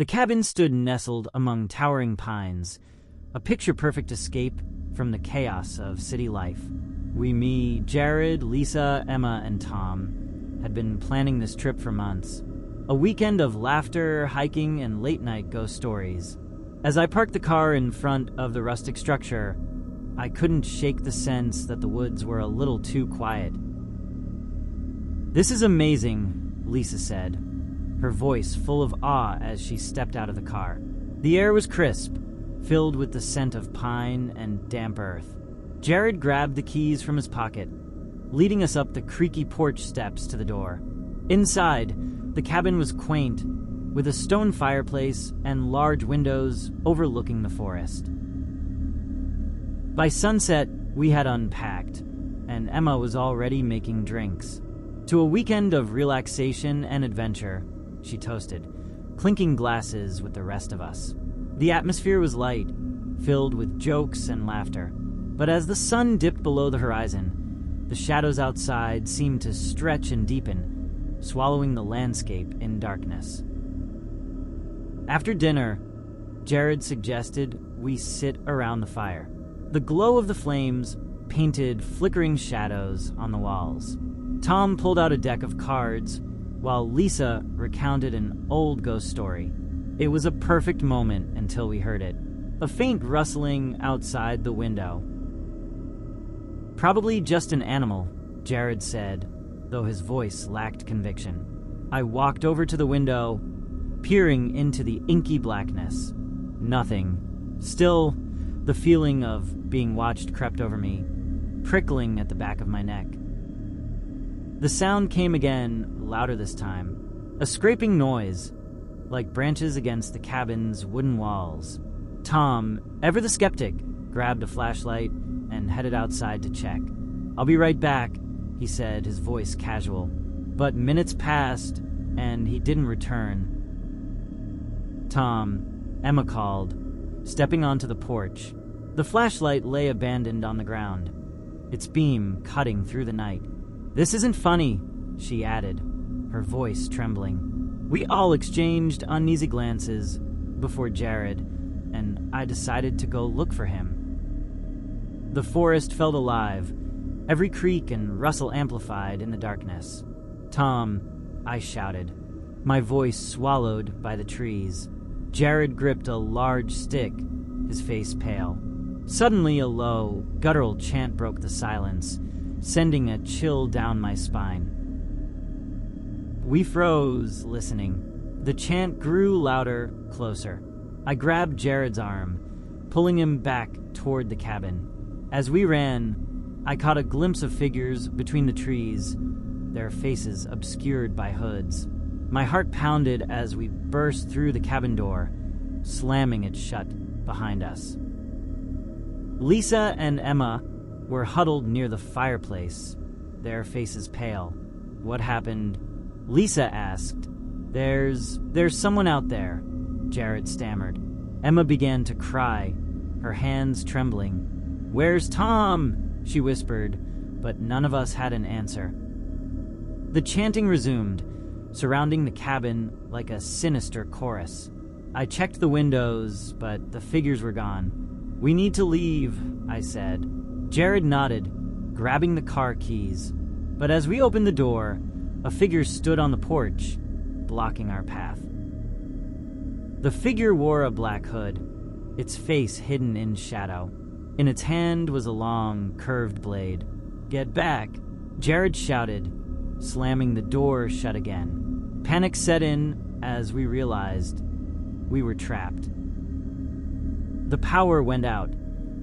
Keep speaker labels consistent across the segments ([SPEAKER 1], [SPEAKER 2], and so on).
[SPEAKER 1] The cabin stood nestled among towering pines, a picture-perfect escape from the chaos of city life. Me, Jared, Lisa, Emma, and Tom had been planning this trip for months. A weekend of laughter, hiking, and late-night ghost stories. As I parked the car in front of the rustic structure, I couldn't shake the sense that the woods were a little too quiet. "This is amazing," Lisa said, her voice full of awe as she stepped out of the car. The air was crisp, filled with the scent of pine and damp earth. Jared grabbed the keys from his pocket, leading us up the creaky porch steps to the door. Inside, the cabin was quaint, with a stone fireplace and large windows overlooking the forest. By sunset, we had unpacked, and Emma was already making drinks. "To a weekend of relaxation and adventure," she toasted, clinking glasses with the rest of us. The atmosphere was light, filled with jokes and laughter. But as the sun dipped below the horizon, the shadows outside seemed to stretch and deepen, swallowing the landscape in darkness. After dinner, Jared suggested we sit around the fire. The glow of the flames painted flickering shadows on the walls. Tom pulled out a deck of cards, while Lisa recounted an old ghost story. It was a perfect moment until we heard it. A faint rustling outside the window. "Probably just an animal," Jared said, though his voice lacked conviction. I walked over to the window, peering into the inky blackness. Nothing. Still, the feeling of being watched crept over me, prickling at the back of my neck. The sound came again, louder this time. A scraping noise, like branches against the cabin's wooden walls. Tom, ever the skeptic, grabbed a flashlight and headed outside to check. "I'll be right back," he said, his voice casual. But minutes passed, and he didn't return. "Tom," Emma called, stepping onto the porch. The flashlight lay abandoned on the ground, its beam cutting through the night. "This isn't funny," she added, her voice trembling. We all exchanged uneasy glances before Jared, and I decided to go look for him. The forest felt alive, every creak and rustle amplified in the darkness. "Tom," I shouted, my voice swallowed by the trees. Jared gripped a large stick, his face pale. Suddenly a low, guttural chant broke the silence, sending a chill down my spine. We froze, listening. The chant grew louder, closer. I grabbed Jared's arm, pulling him back toward the cabin. As we ran, I caught a glimpse of figures between the trees, their faces obscured by hoods. My heart pounded as we burst through the cabin door, slamming it shut behind us. Lisa and Emma were huddled near the fireplace, their faces pale. "What happened?" Lisa asked. There's someone out there," Jared stammered. Emma began to cry, her hands trembling. "Where's Tom?" she whispered, but none of us had an answer. The chanting resumed, surrounding the cabin like a sinister chorus. I checked the windows, but the figures were gone. "We need to leave," I said. Jared nodded, grabbing the car keys. But as we opened the door, a figure stood on the porch, blocking our path. The figure wore a black hood, its face hidden in shadow. In its hand was a long, curved blade. "Get back!" Jared shouted, slamming the door shut again. Panic set in as we realized we were trapped. The power went out,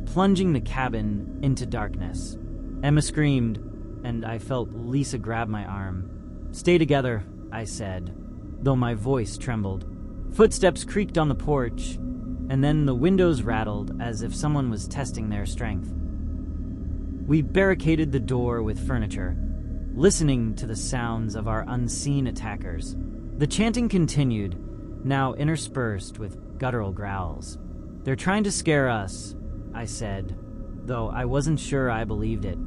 [SPEAKER 1] plunging the cabin into darkness. Emma screamed, and I felt Lisa grab my arm. "Stay together," I said, though my voice trembled. Footsteps creaked on the porch, and then the windows rattled as if someone was testing their strength. We barricaded the door with furniture, listening to the sounds of our unseen attackers. The chanting continued, now interspersed with guttural growls. "They're trying to scare us," I said, though I wasn't sure I believed it.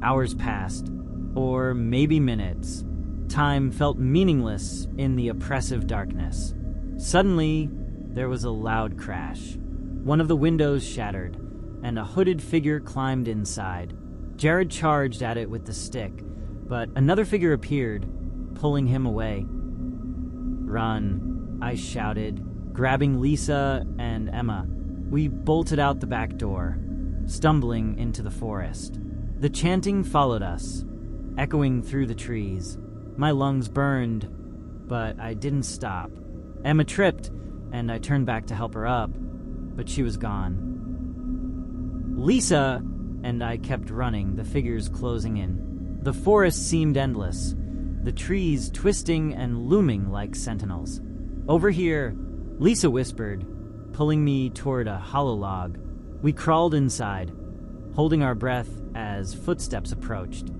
[SPEAKER 1] Hours passed, or maybe minutes. Time felt meaningless in the oppressive darkness. Suddenly, there was a loud crash. One of the windows shattered, and a hooded figure climbed inside. Jared charged at it with the stick, but another figure appeared, pulling him away. "Run," I shouted, grabbing Lisa and Emma. We bolted out the back door, stumbling into the forest. The chanting followed us, echoing through the trees. My lungs burned, but I didn't stop. Emma tripped, and I turned back to help her up, but she was gone. Lisa and I kept running, the figures closing in. The forest seemed endless, the trees twisting and looming like sentinels. "Over here," Lisa whispered, pulling me toward a hollow log. We crawled inside, holding our breath as footsteps approached.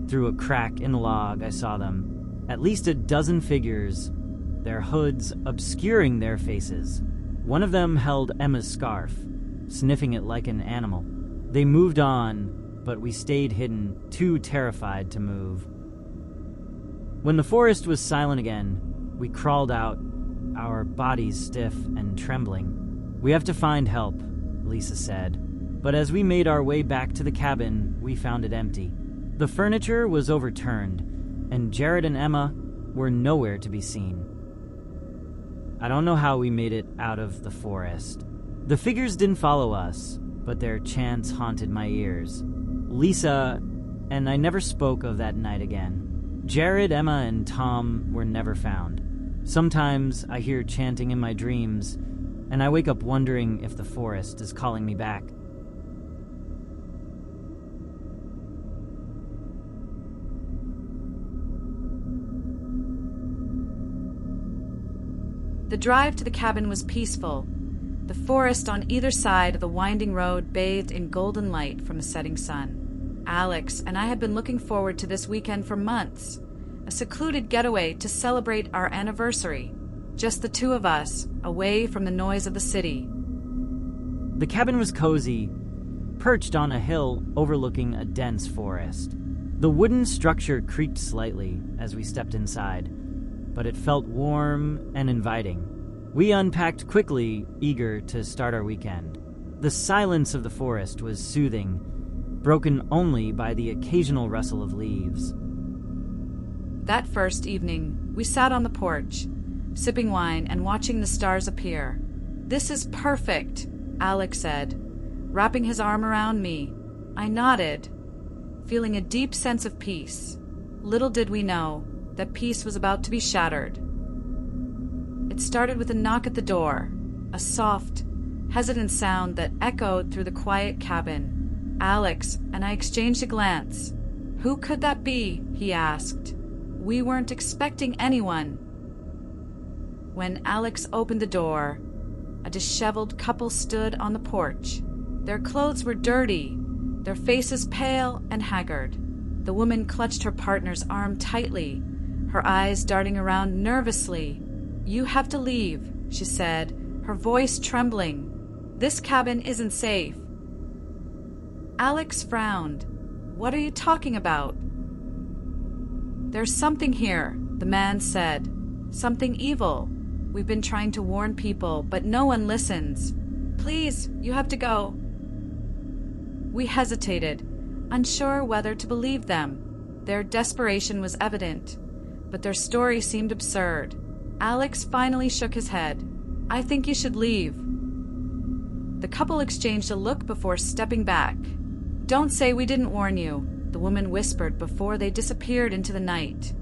[SPEAKER 1] Through a crack in the log, I saw them, at least a dozen figures, their hoods obscuring their faces. One of them held Emma's scarf, sniffing it like an animal. They moved on, but we stayed hidden, too terrified to move. When the forest was silent again, we crawled out, our bodies stiff and trembling. "We have to find help," Lisa said. But as we made our way back to the cabin, we found it empty. The furniture was overturned, and Jared and Emma were nowhere to be seen. I don't know how we made it out of the forest. The figures didn't follow us, but their chants haunted my ears. Lisa and I never spoke of that night again. Jared, Emma, and Tom were never found. Sometimes I hear chanting in my dreams, and I wake up wondering if the forest is calling me back.
[SPEAKER 2] The drive to the cabin was peaceful. The forest on either side of the winding road bathed in golden light from the setting sun. Alex and I had been looking forward to this weekend for months, a secluded getaway to celebrate our anniversary, just the two of us, away from the noise of the city.
[SPEAKER 1] The cabin was cozy, perched on a hill overlooking a dense forest. The wooden structure creaked slightly as we stepped inside, but it felt warm and inviting. We unpacked quickly, eager to start our weekend. The silence of the forest was soothing, broken only by the occasional rustle of leaves.
[SPEAKER 2] That first evening, we sat on the porch, sipping wine and watching the stars appear. "This is perfect," Alex said, wrapping his arm around me. I nodded, feeling a deep sense of peace. Little did we know that peace was about to be shattered. It started with a knock at the door, a soft, hesitant sound that echoed through the quiet cabin. Alex and I exchanged a glance. "Who could that be?" he asked. "We weren't expecting anyone." When Alex opened the door, a disheveled couple stood on the porch. Their clothes were dirty, their faces pale and haggard. The woman clutched her partner's arm tightly, her eyes darting around nervously. "You have to leave," she said, her voice trembling. "This cabin isn't safe." Alex frowned. "What are you talking about?" "There's something here," the man said. "Something evil. We've been trying to warn people, but no one listens. Please, you have to go." We hesitated, unsure whether to believe them. Their desperation was evident, but their story seemed absurd. Alex finally shook his head. "I think you should leave." The couple exchanged a look before stepping back. "Don't say we didn't warn you," the woman whispered before they disappeared into the night.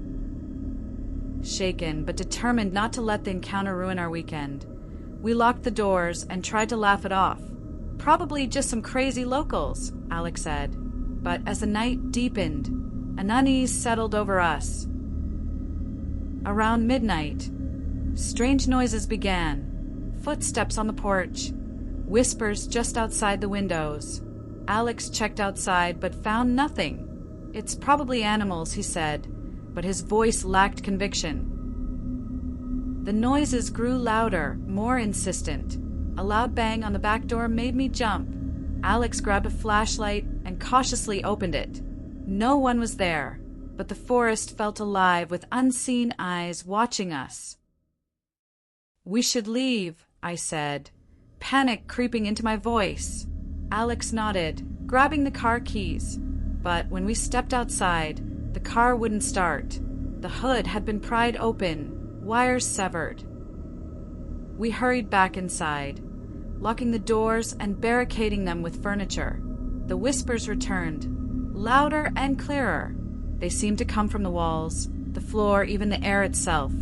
[SPEAKER 2] Shaken, but determined not to let the encounter ruin our weekend, we locked the doors and tried to laugh it off. "Probably just some crazy locals," Alex said. But as the night deepened, an unease settled over us. Around midnight, strange noises began. Footsteps on the porch, whispers just outside the windows. Alex checked outside but found nothing. "It's probably animals," he said, but his voice lacked conviction. The noises grew louder, more insistent. A loud bang on the back door made me jump. Alex grabbed a flashlight and cautiously opened it. No one was there, but the forest felt alive with unseen eyes watching us. "We should leave," I said, panic creeping into my voice. Alex nodded, grabbing the car keys. But when we stepped outside, the car wouldn't start. The hood had been pried open, wires severed. We hurried back inside, locking the doors and barricading them with furniture. The whispers returned, louder and clearer. They seemed to come from the walls, the floor, even the air itself.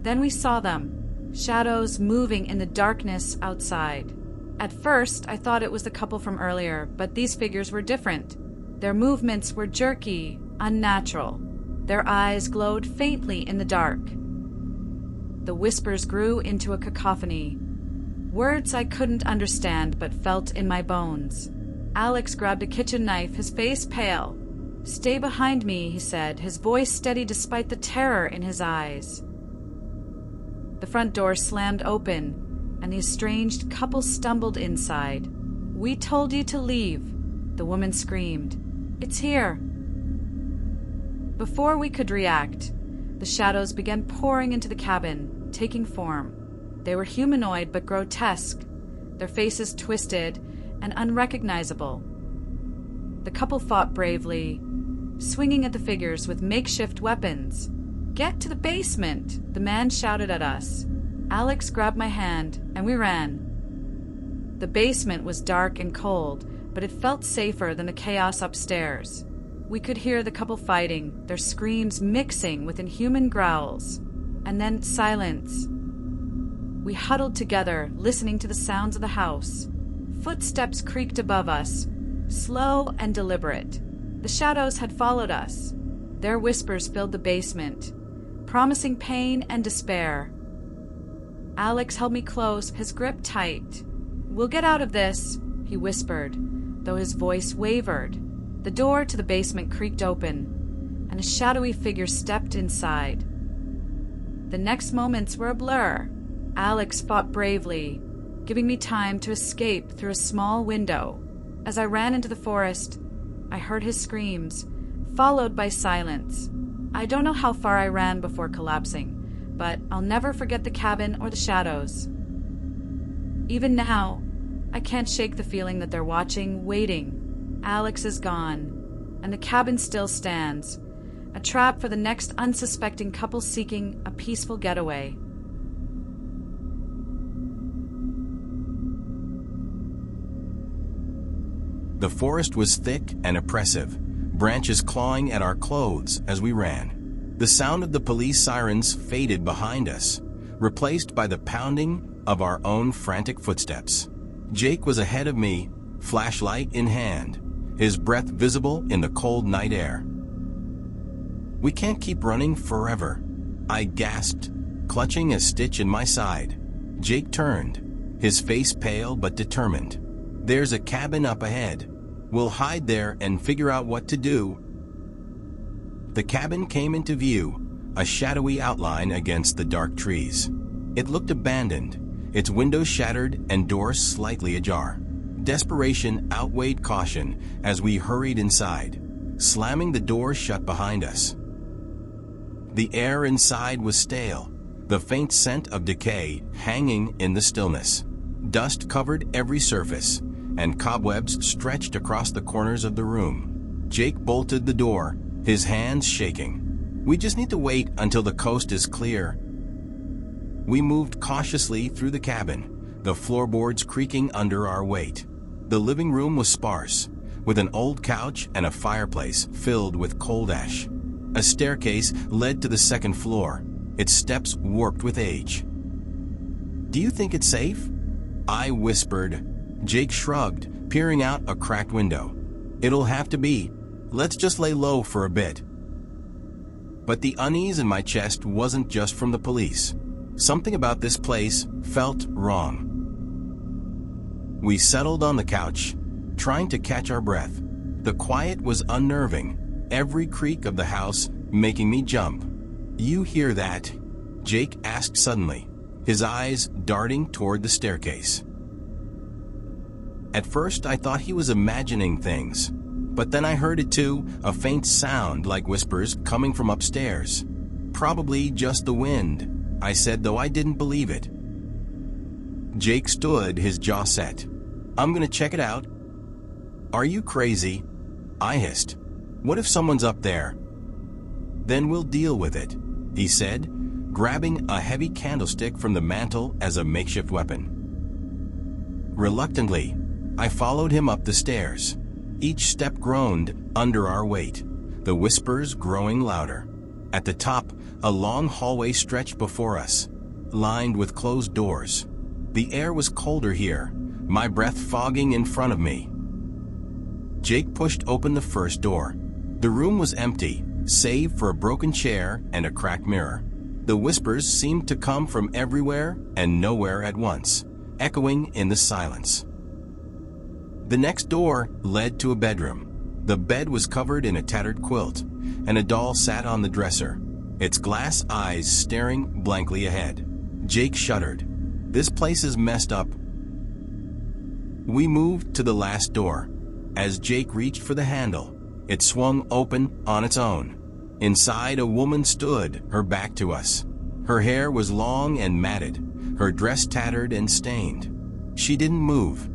[SPEAKER 2] Then we saw them, shadows moving in the darkness outside. At first, I thought it was the couple from earlier, but these figures were different. Their movements were jerky, unnatural. Their eyes glowed faintly in the dark. The whispers grew into a cacophony. Words I couldn't understand but felt in my bones. Alex grabbed a kitchen knife, his face pale. "Stay behind me," he said, his voice steady despite the terror in his eyes. The front door slammed open, and the estranged couple stumbled inside. "We told you to leave," the woman screamed. "It's here." Before we could react, the shadows began pouring into the cabin, taking form. They were humanoid but grotesque, their faces twisted and unrecognizable. The couple fought bravely, swinging at the figures with makeshift weapons. "Get to the basement!" the man shouted at us. Alex grabbed my hand, and we ran. The basement was dark and cold, but it felt safer than the chaos upstairs. We could hear the couple fighting, their screams mixing with inhuman growls. And then silence. We huddled together, listening to the sounds of the house. Footsteps creaked above us, slow and deliberate. The shadows had followed us. Their whispers filled the basement, promising pain and despair. Alex held me close, his grip tight. "We'll get out of this," he whispered, though his voice wavered. The door to the basement creaked open, and a shadowy figure stepped inside. The next moments were a blur. Alex fought bravely, giving me time to escape through a small window. As I ran into the forest, I heard his screams, followed by silence. I don't know how far I ran before collapsing, but I'll never forget the cabin or the shadows. Even now, I can't shake the feeling that they're watching, waiting. Alex is gone, and the cabin still stands, a trap for the next unsuspecting couple seeking a peaceful getaway.
[SPEAKER 3] The forest was thick and oppressive, branches clawing at our clothes as we ran. The sound of the police sirens faded behind us, replaced by the pounding of our own frantic footsteps. Jake was ahead of me, flashlight in hand, his breath visible in the cold night air. "We can't keep running forever," I gasped, clutching a stitch in my side. Jake turned, his face pale but determined. "There's a cabin up ahead. We'll hide there and figure out what to do." The cabin came into view, a shadowy outline against the dark trees. It looked abandoned, its windows shattered and doors slightly ajar. Desperation outweighed caution as we hurried inside, slamming the door shut behind us. The air inside was stale, the faint scent of decay hanging in the stillness. Dust covered every surface, and cobwebs stretched across the corners of the room. Jake bolted the door, his hands shaking. "We just need to wait until the coast is clear." We moved cautiously through the cabin, the floorboards creaking under our weight. The living room was sparse, with an old couch and a fireplace filled with cold ash. A staircase led to the second floor, its steps warped with age. "Do you think it's safe?" I whispered. Jake shrugged, peering out a cracked window. "It'll have to be. Let's just lay low for a bit." But the unease in my chest wasn't just from the police. Something about this place felt wrong. We settled on the couch, trying to catch our breath. The quiet was unnerving, every creak of the house making me jump. "You hear that?" Jake asked suddenly, his eyes darting toward the staircase. At first, I thought he was imagining things, but then I heard it too, a faint sound like whispers coming from upstairs. Probably just the wind. I said, though I didn't believe it. Jake stood, his jaw set. I'm gonna check it out. Are you crazy? I hissed. What if someone's up there? Then we'll deal with it, he said, grabbing a heavy candlestick from the mantel as a makeshift weapon. Reluctantly, I followed him up the stairs. Each step groaned under our weight, the whispers growing louder. At the top, a long hallway stretched before us, lined with closed doors. The air was colder here, my breath fogging in front of me. Jake pushed open the first door. The room was empty, save for a broken chair and a cracked mirror. The whispers seemed to come from everywhere and nowhere at once, echoing in the silence. The next door led to a bedroom. The bed was covered in a tattered quilt, and a doll sat on the dresser, its glass eyes staring blankly ahead. Jake shuddered. This place is messed up. We moved to the last door. As Jake reached for the handle, it swung open on its own. Inside, a woman stood, her back to us. Her hair was long and matted, her dress tattered and stained. She didn't move.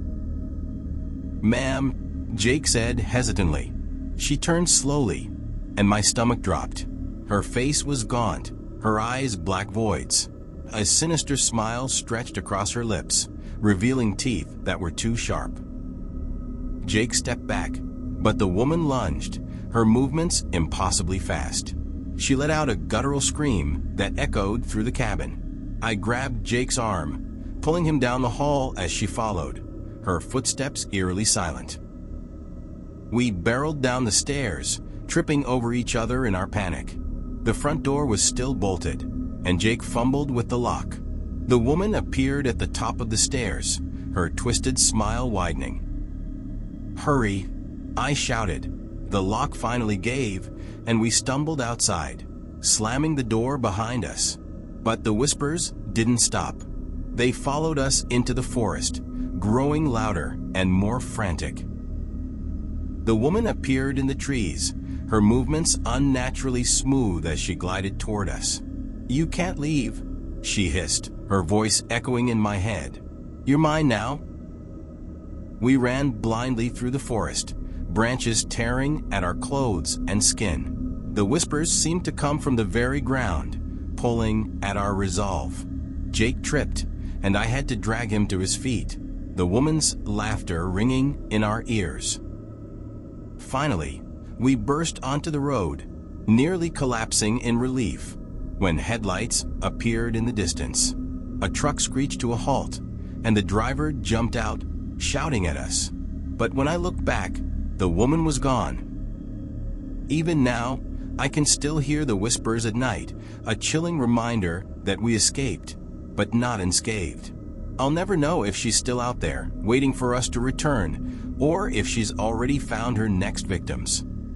[SPEAKER 3] Ma'am, Jake said hesitantly. She turned slowly, and my stomach dropped. Her face was gaunt, her eyes black voids. A sinister smile stretched across her lips, revealing teeth that were too sharp. Jake stepped back, but the woman lunged, her movements impossibly fast. She let out a guttural scream that echoed through the cabin. I grabbed Jake's arm, pulling him down the hall as she followed, her footsteps eerily silent. We barreled down the stairs, tripping over each other in our panic. The front door was still bolted, and Jake fumbled with the lock. The woman appeared at the top of the stairs, her twisted smile widening. Hurry, I shouted. The lock finally gave, and we stumbled outside, slamming the door behind us. But the whispers didn't stop. They followed us into the forest, growing louder and more frantic. The woman appeared in the trees, her movements unnaturally smooth as she glided toward us. You can't leave, she hissed, her voice echoing in my head. You're mine now. We ran blindly through the forest, branches tearing at our clothes and skin. The whispers seemed to come from the very ground, pulling at our resolve. Jake tripped, and I had to drag him to his feet, the woman's laughter ringing in our ears. Finally, we burst onto the road, nearly collapsing in relief, when headlights appeared in the distance. A truck screeched to a halt, and the driver jumped out, shouting at us. But when I looked back, the woman was gone. Even now, I can still hear the whispers at night, a chilling reminder that we escaped, but not unscathed. I'll never know if she's still out there, waiting for us to return, or if she's already found her next victims.